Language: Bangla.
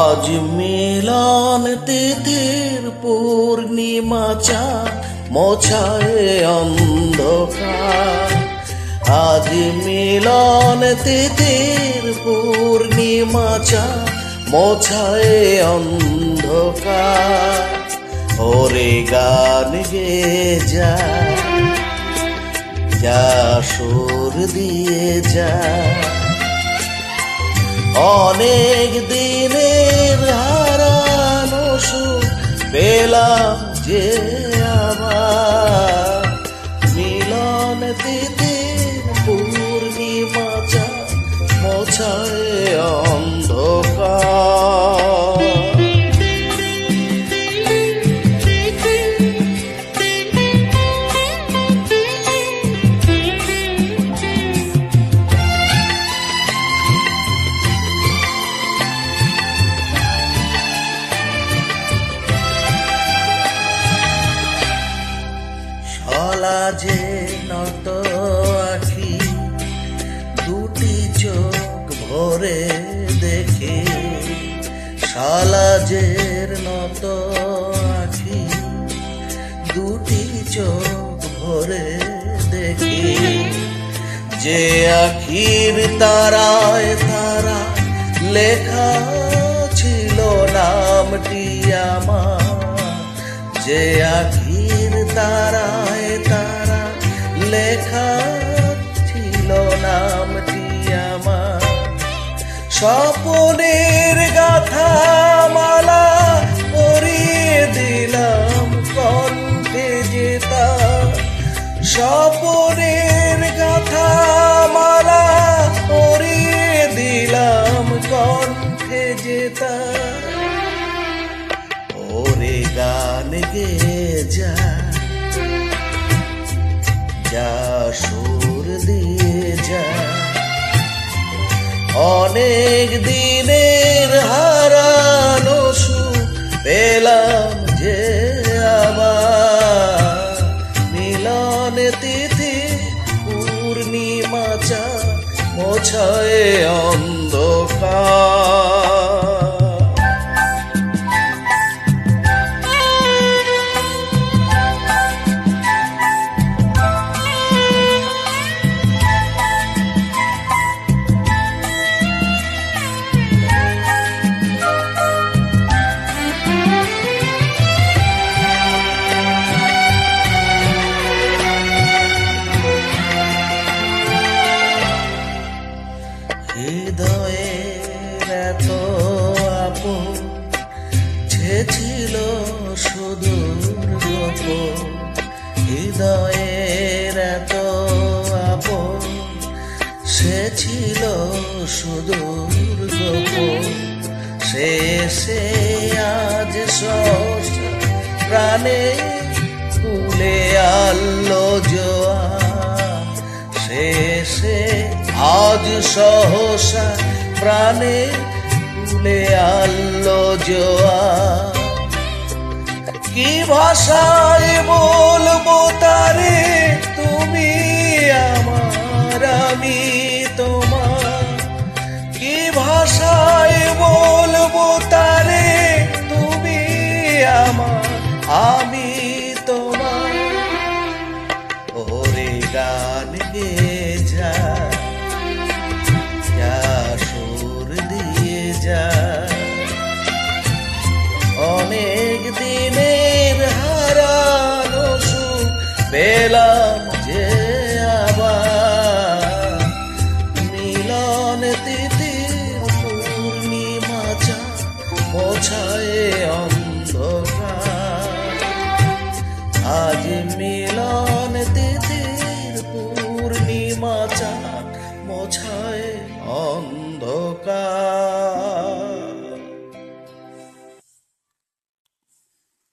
আজ মিলন তিথির পূর্ণিমা চাঁদ মোছায় অন্ধকার। আজ মিলন তিথির পূর্ণিমা চাঁদ মোছায় অন্ধকার। ওরে গান গে যা, যা সুর দিয়ে যা, অনেক দিনের হারানো সুখ পেলাম যে আবার। মিলন তিথির পূর্ণিমা চাঁদ মোছায় অন্ধকার। যে নত আখি দুটি চোখ ভরে দেখে, সালাজের নত আখি দুটি চোখ ভরে দেখে। যে আখির তারায় তারা লেখা ছিল নামটি আমার, যে আখির তারায় তারা লেখা ছিল নামটি আমার। স্বপনের গাথা মালা পরিয়ে দিলাম কণ্ঠে যেতা, স্বপনের গাথা মালা পরিয়ে দিলাম কণ্ঠে যেতা। ওরে গান গে যা, যা সুর দিয়ে যা, অনেক দিনের হারানো সুখ পেলাম যে আবার। মিলন তিথি পূর্ণিমা চাঁদ মোছায় অন্ধকার। হৃদয়ের এত আপন ছিল সুদূর গোপন, হৃদয়ের এত আপন সে ছিল সুদূর গোপন। সে আজ সহসা প্রাণে তুলে আলো জোয়ার, সে আজ সহসা প্রাণে তুলে আলো জোয়ার। কি ভাষায় বলবো তারে তুমি আমার আমি তোমার, কি ভাষায় বলবো তারে তুমি আমার আমি তোমার। ওরে গান গে যা, যা সুর দিয়ে যা, অনেক দিনের হারানো সুখ পেলাম যে আবার। মিলন তিথির পূর্ণিমা চাঁদ মোছায় অন্ধকার। আজ মিলন তিথির পূর্ণিমা চাঁদ মোছায় অন্ধকার।